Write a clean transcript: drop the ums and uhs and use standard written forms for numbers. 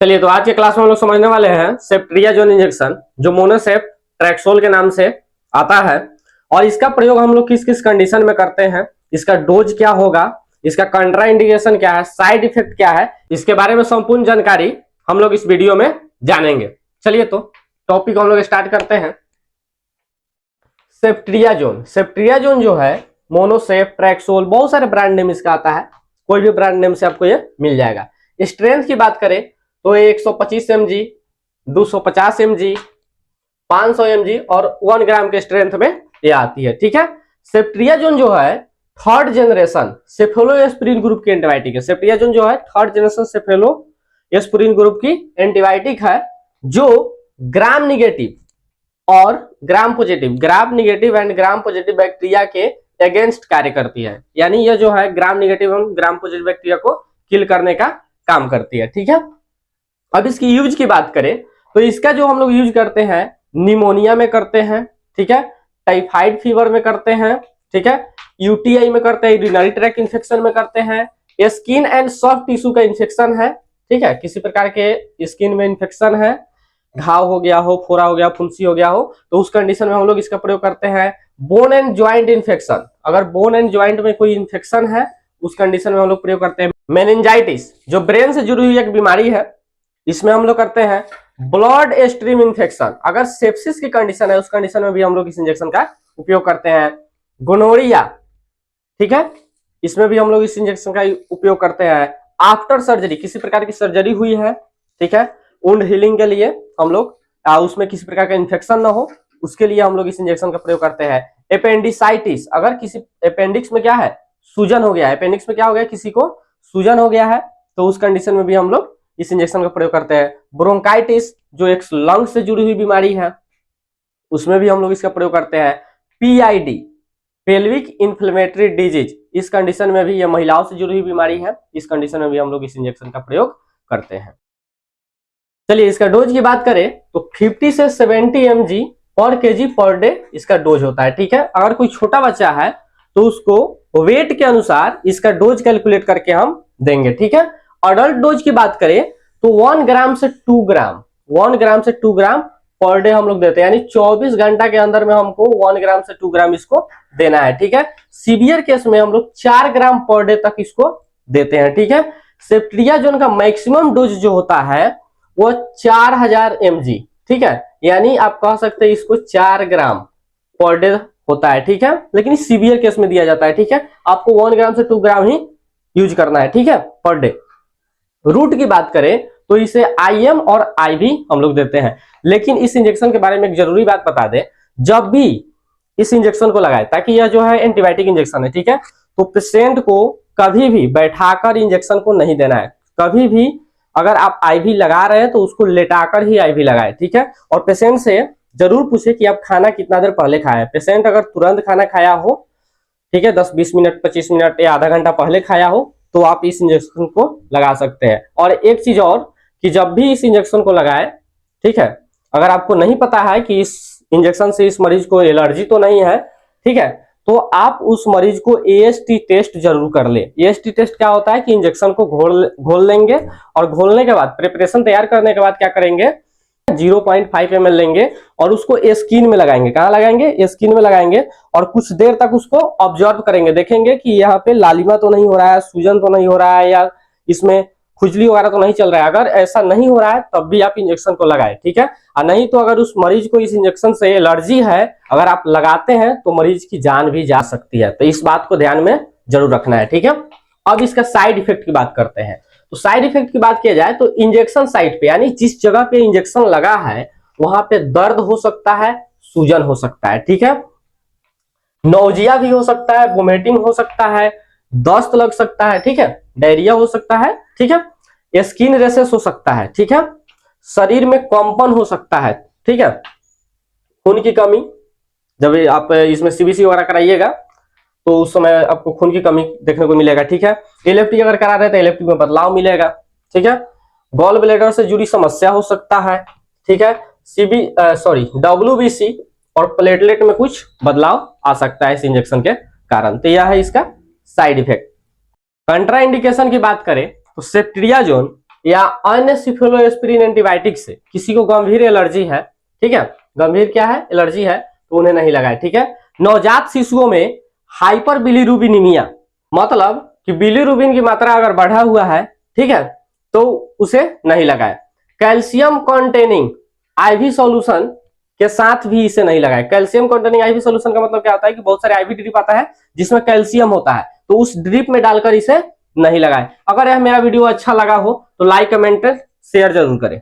चलिए, तो आज के क्लास में हम लोग समझने वाले हैं सेफ्ट्रियाजोन इंजेक्शन, जो मोनोसेफ ट्रैक्सोल के नाम से आता है। और इसका प्रयोग हम लोग किस किस कंडीशन में करते हैं, इसका डोज क्या होगा, इसका कंट्रा इंडिकेशन क्या है, साइड इफेक्ट क्या है, इसके बारे में संपूर्ण जानकारी हम लोग इस वीडियो में जानेंगे। चलिए, तो टॉपिक हम लोग स्टार्ट करते हैं। सेफ्ट्रियाजोन सेफ्ट्रियाजोन जो है मोनोसेफ ट्रैक्सोल, बहुत सारे ब्रांड नेम इसका आता है, कोई भी ब्रांड नेम से आपको ये मिल जाएगा। स्ट्रेंथ की बात करें तो 125 mg, 250 mg, 500 mg और 1 ग्राम के स्ट्रेंथ में ये आती है। ठीक है, सेफ्ट्रियाजोन जो है थर्ड जनरेशन सेफेलोस्पिरिन ग्रुप की एंटीबायोटिक है। सेफ्ट्रियाजोन जो है थर्ड जनरेशन सेफेलोस्पिरिन ग्रुप की एंटीबायोटिक है, जो ग्राम निगेटिव और ग्राम negative and gram positive bacteria के अगेंस्ट कार्य करती है। यानी यह जो है ग्राम निगेटिव एवं ग्राम पॉजिटिव बैक्टीरिया को किल करने का काम करती है। ठीक है, अब इसकी यूज की बात करें तो इसका जो हम लोग यूज करते हैं निमोनिया में करते हैं, ठीक है, टाइफाइड फीवर में करते हैं, ठीक है, यूटीआई में करते हैं, यूरिनरी ट्रैक्ट इन्फेक्शन में करते हैं, स्किन एंड सॉफ्ट टिश्यू का इन्फेक्शन है, ठीक है, किसी प्रकार के स्किन में इन्फेक्शन है, घाव हो गया हो, फोड़ा हो गया, फुंसी हो गया हो, तो उस कंडीशन में हम लोग इसका प्रयोग करते हैं। बोन एंड ज्वाइंट इन्फेक्शन, अगर बोन एंड ज्वाइंट में कोई इन्फेक्शन है उस कंडीशन में हम लोग प्रयोग करते हैं। मेनिंजाइटिस जो ब्रेन से जुड़ी हुई एक बीमारी है, इसमें हम लोग करते हैं। ब्लड स्ट्रीम इन्फेक्शन, अगर सेप्सिस की कंडीशन है उस कंडीशन में भी हम लोग इस इंजेक्शन का उपयोग करते हैं। गोनोरिया, ठीक है, इसमें भी हम लोग इस इंजेक्शन का उपयोग करते हैं। आफ्टर सर्जरी, किसी प्रकार की सर्जरी हुई है, ठीक है, वुंड हीलिंग के लिए हम लोग उसमें किसी प्रकार का इन्फेक्शन ना हो उसके लिए हम लोग इस इंजेक्शन का प्रयोग करते हैं। एपेंडिसाइटिस, अगर किसी अपेंडिक्स में क्या है सूजन हो गया है, अपेंडिक्स में क्या हो गया किसी को सूजन हो गया है, तो उस कंडीशन में भी हम लोग इस इंजेक्शन का प्रयोग करते हैं। ब्रोंकाइटिस जो एक लंग से जुड़ी हुई बीमारी है उसमें भी हम लोग इसका प्रयोग करते हैं। पीआईडी पेल्विक इन्फ्लेमेटरी डिजीज, इस कंडीशन में भी यह महिलाओं से जुड़ी हुई बीमारी है, इस कंडीशन में भी हम लोग इस इंजेक्शन का प्रयोग करते हैं। चलिए, इसका डोज की बात करें तो 50 से 70 mg पर केजी पर डे इसका डोज होता है। ठीक है, अगर कोई छोटा बच्चा है तो उसको वेट के अनुसार इसका डोज कैलकुलेट करके हम देंगे। ठीक है, अडल्ट डोज की बात करें तो 1 ग्राम से 2 ग्राम, 1 ग्राम से 2 ग्राम पर डे हम लोग देते हैं, यानी 24 घंटा के अंदर में हमको 1 ग्राम से 2 ग्राम इसको देना है। ठीक है, सीवियर केस में हम लोग 4 ग्राम पर डे तक इसको देते हैं। ठीक है, सेफ्ट्रियाजोन का मैक्सिमम डोज जो होता है वो 4000 mg, ठीक है, यानी आप कह सकते हैं इसको 4 ग्राम पर डे होता है। ठीक है, लेकिन सीवियर केस में दिया जाता है। ठीक है, आपको 1 ग्राम से 2 ग्राम ही यूज करना है, ठीक है, पर डे। रूट की बात करें तो इसे आईएम और आईवी हम लोग देते हैं। लेकिन इस इंजेक्शन के बारे में एक जरूरी बात बता दें, जब भी इस इंजेक्शन को लगाए, ताकि यह जो है एंटीबायोटिक इंजेक्शन है, ठीक है, तो पेशेंट को कभी भी बैठाकर इंजेक्शन को नहीं देना है। कभी भी अगर आप आईवी लगा रहे हैं तो उसको लेटाकर ही आईवी लगाए। ठीक है, और पेशेंट से जरूर पूछे कि आप खाना कितना देर पहले खाया। पेशेंट अगर तुरंत खाना खाया हो, ठीक है, 10-20 मिनट 25 मिनट या आधा घंटा पहले खाया हो तो आप इस इंजेक्शन को लगा सकते हैं। और एक चीज और कि जब भी इस इंजेक्शन को लगाए, ठीक है, अगर आपको नहीं पता है कि इस इंजेक्शन से इस मरीज को एलर्जी तो नहीं है, ठीक है, तो आप उस मरीज को एएसटी टेस्ट जरूर कर ले। एएसटी टेस्ट क्या होता है कि इंजेक्शन को घोल लेंगे और घोलने के बाद प्रिपरेशन तैयार करने के बाद क्या करेंगे 0.5 ml लेंगे और उसको स्किन में लगाएंगे। कहाँ लगाएंगे? स्किन में लगाएंगे और कुछ देर तक उसको ऑब्जर्व करेंगे, देखेंगे कि यहाँ पे लालिमा तो नहीं हो रहा है, सूजन तो नहीं हो रहा है, या इसमें खुजली वगैरह तो नहीं चल रहा है। अगर ऐसा नहीं हो रहा है तब भी आप इंजेक्शन को लगाए। ठीक है, और नहीं तो अगर उस मरीज को इस इंजेक्शन से एलर्जी है, अगर आप लगाते हैं तो मरीज की जान भी जा सकती है, तो इस बात को ध्यान में जरूर रखना है। ठीक है, अब इसका साइड इफेक्ट की बात करते हैं। तो साइड इफेक्ट की बात किया जाए तो इंजेक्शन साइट पे, यानी जिस जगह पे इंजेक्शन लगा है वहां पे दर्द हो सकता है, सूजन हो सकता है, ठीक है, नौजिया भी हो सकता है, वोमिटिंग हो सकता है, दस्त लग सकता है, ठीक है, डायरिया हो सकता है, ठीक है, स्किन रेशेस हो सकता है, ठीक है, शरीर में कंपन हो सकता है, ठीक है, खून की कमी, जब आप इसमें सीबीसी वगैरह कराइएगा तो उस समय आपको खून की कमी देखने को मिलेगा। ठीक है, एलएफटी अगर करा रहे तो एलएफटी में बदलाव मिलेगा। ठीक है, गॉल ब्लैडर से जुड़ी समस्या हो सकता है। ठीक है, डब्ल्यूबीसी और प्लेटलेट में कुछ बदलाव आ सकता है इस इंजेक्शन के कारण। तो यह है इसका साइड इफेक्ट। कंट्रा इंडिकेशन की बात करें तो सेफ्ट्रियाजोन या अन्य सिफेलोएस्पिरिन एंटीबायोटिक से किसी को गंभीर एलर्जी है, ठीक है, गंभीर क्या है, एलर्जी है, तो उन्हें नहीं लगाए, ठीक है। नवजात शिशुओं में हाइपर बिलीरुबिनीमिया, मतलब कि बिलीरुबिन की मात्रा अगर बढ़ा हुआ है, ठीक है, तो उसे नहीं लगाए। कैल्शियम कंटेनिंग आईवी सॉल्यूशन के साथ भी इसे नहीं लगाए। कैल्शियम कंटेनिंग आईवी सॉल्यूशन का मतलब क्या होता है कि बहुत सारे आईवी ड्रिप आता है जिसमें कैल्शियम होता है, तो उस ड्रिप में डालकर इसे नहीं लगाए। अगर यह मेरा वीडियो अच्छा लगा हो तो लाइक, कमेंट, शेयर जरूर करें।